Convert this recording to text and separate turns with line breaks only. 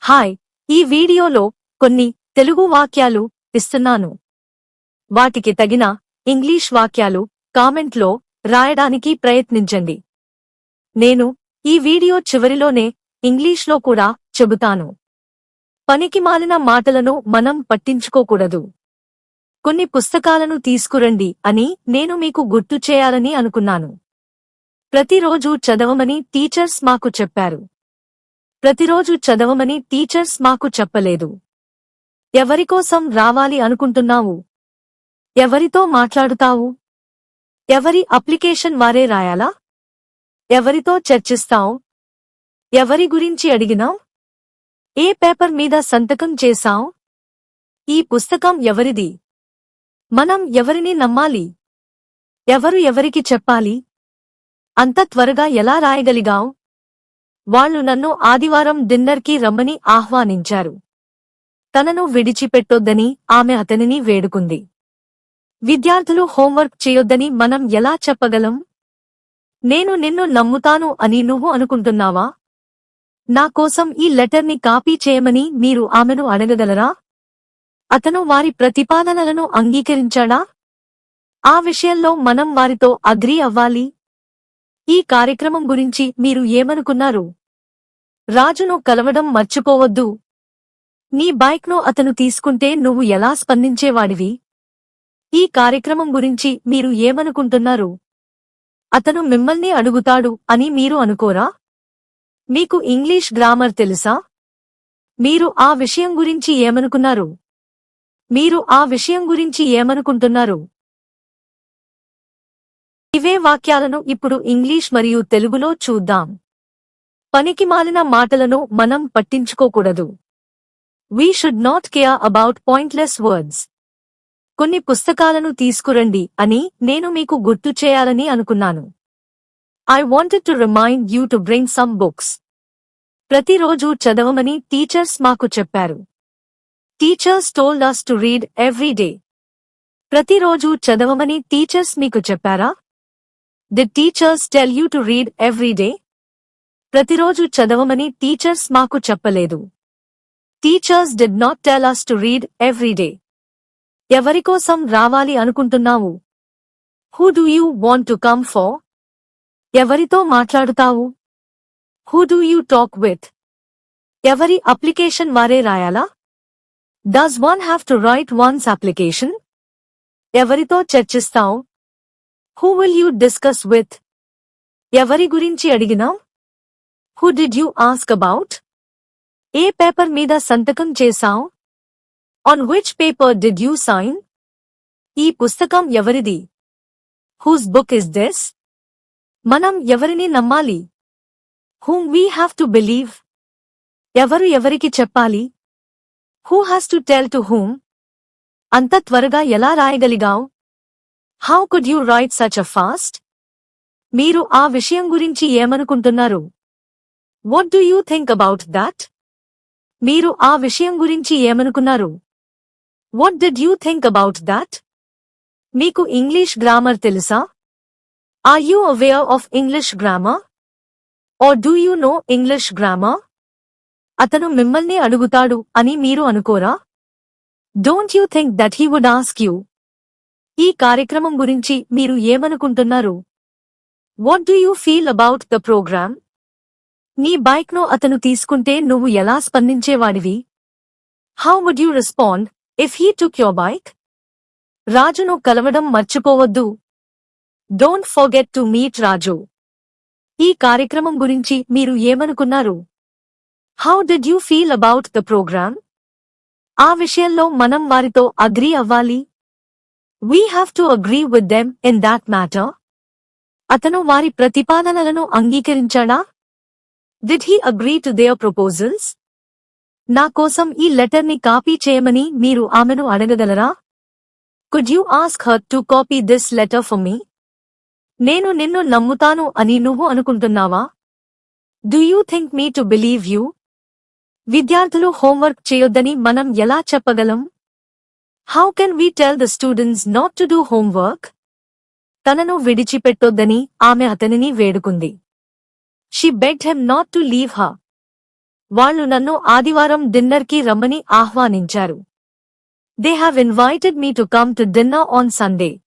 Hi, ఈ వీడియోలో కొన్ని తెలుగు వాక్యాలు ఇస్తున్నాను. వాటికి తగిన ఇంగ్లీష్ వాక్యాలు కామెంట్లో రాయడానికి ప్రయత్నించండి. నేను ఈ వీడియో చివరిలోనే ఇంగ్లీష్లో కూడా చెబుతాను. పనికిమాలిన మాటలను మనం పట్టించుకోకూడదు. కొన్ని పుస్తకాలను తీసుకురండి అని నేను మీకు గుర్తు చేయాలని అనుకున్నాను. ప్రతిరోజూ చదవమని టీచర్స్ మాకు చెప్పారు. ప్రతిరోజు చదవమని టీచర్స్ మాకు చెప్పలేదు. ఎవరికోసం రావాలి అనుకుంటున్నావు? ఎవరితో మాట్లాడుతావు? ఎవరి అప్లికేషన్ వారే రాయాలా? ఎవరితో చర్చిస్తావు? ఎవరి గురించి అడిగినావ్? ఏ పేపర్ మీద సంతకం చేశావ్? ఈ పుస్తకం ఎవరిది? మనం ఎవరిని నమ్మాలి? ఎవరు ఎవరికి చెప్పాలి? అంత త్వరగా ఎలా రాయగలిగావ్? వాళ్ళు నన్ను ఆదివారం డిన్నర్కి రమ్మని ఆహ్వానించారు. తనను విడిచిపెట్టొద్దని ఆమె అతనిని వేడుకుంది. విద్యార్థులు హోంవర్క్ చేయొద్దని మనం ఎలా చెప్పగలం? నేను నిన్ను నమ్ముతాను అని నువ్వు అనుకుంటున్నావా? నా కోసం ఈ లెటర్ని కాపీ చేయమని మీరు ఆమెను అడగగలరా? అతను వారి ప్రతిపాదనలను అంగీకరించాడా? ఆ విషయంలో మనం వారితో అగ్రీ అవ్వాలి. ఈ కార్యక్రమం గురించి మీరు ఏమనుకున్నారు? రాజును కలవడం మర్చిపోవద్దు. నీ బైక్ను అతను తీసుకుంటే నువ్వు ఎలా స్పందించేవాడివి? ఈ కార్యక్రమం గురించి మీరు ఏమనుకుంటున్నారు? అతను మిమ్మల్ని అడుగుతాడు అని మీరు అనుకోరా? మీకు ఇంగ్లీష్ గ్రామర్ తెలుసా? మీరు ఆ విషయం గురించి ఏమనుకున్నారు? మీరు ఆ విషయం గురించి ఏమనుకుంటున్నారు? ఇవే వాక్యాలను ఇప్పుడు ఇంగ్లీష్ మరియు తెలుగులో చూద్దాం. పనికిమాలిన మాటలను మనం పట్టించుకోకూడదు. We should not care about pointless words. కొన్ని పుస్తకాలను తీసుకురండి అని నేను మీకు గుర్తు చేయాలని అనుకున్నాను. I wanted to remind you to bring some books. ప్రతిరోజు చదవమని టీచర్స్ మాకు చెప్పారు. Teachers told us to read every day. ప్రతిరోజు చదవమని టీచర్స్ మీకు చెప్పారా? Did teachers tell you to read every day? ప్రతిరోజు చదవమని టీచర్స్ మాకు చెప్పలేదు. Teachers did not tell us to read every day. ఎవరికోసం రావాలి అనుకుంటున్నావు? Who do you want to come for? ఎవరితో మాట్లాడుతావు? Who do you talk with? ఎవరి అప్లికేషన్ వారే రాయాలా? Does one have to write one's application? ఎవరితో చర్చిస్తావు? Who will you discuss with? ఎవరి గురించి అడిగినావ్? Who did you ask about? A paper మీద సంతకం చేశావ్? On which paper did you sign? ఈ పుస్తకం ఎవరిది? Whose book is this? మనం ఎవరిని నమ్మాలి? Whom we have to believe? ఎవరు ఎవరికి చెప్పాలి? Who has to tell to whom? అంత త్వరగా ఎలా రాయగలిగావ్? How could you write such a fast? మీరు ఆ విషయం గురించి ఏమనుకుంటున్నారు? What do you think about that? మీరు ఆ విషయం గురించి ఏమనుకున్నారు? What did you think about that? మీకు ఇంగ్లీష్ గ్రామర్ తెలుసా? Are you aware of English grammar? Or do you know English grammar? అతను మిమ్మల్ని అడుగుతాడు అని మీరు అనుకోరా? Don't you think that he would ask you? ఈ కార్యక్రమం గురించి మీరు ఏమనుకుంటున్నారు? What do you feel about the program? నీ బైక్ను అతను తీసుకుంటే నువ్వు ఎలా స్పందించేవాడివి? How would you respond if he took your bike? రాజును కలవడం మర్చిపోవద్దు. Don't forget to meet Raju. ఈ కార్యక్రమం గురించి మీరు ఏమనుకున్నారు? How did you feel about the program? ఆ విషయంలో మనం వారితో అగ్రీ అవ్వాలి. We have to agree with them in that matter. అతను వారి ప్రతిపాదనలను అంగీకరించాడా? Did he agree to their proposals? నా కోసం ఈ లెటర్ని కాపీ చేయమని మీరు ఆమెను అడగగలరా? Could you ask her to copy this letter for me? నేను నిన్ను నమ్ముతాను అని నువ్వు అనుకుంటున్నావా? Do you think me to believe you? విద్యార్థులు హోంవర్క్ చేయొద్దని మనం ఎలా చెప్పగలం? How can we tell the students not to do homework? తనను విడిచిపెట్టొద్దని ఆమె అతనిని వేడుకుంది. She begged him not to leave her. వాళ్ళు నన్ను ఆదివారం డిన్నర్కి రమ్మని ఆహ్వానించారు. They have invited me to come to dinner on Sunday.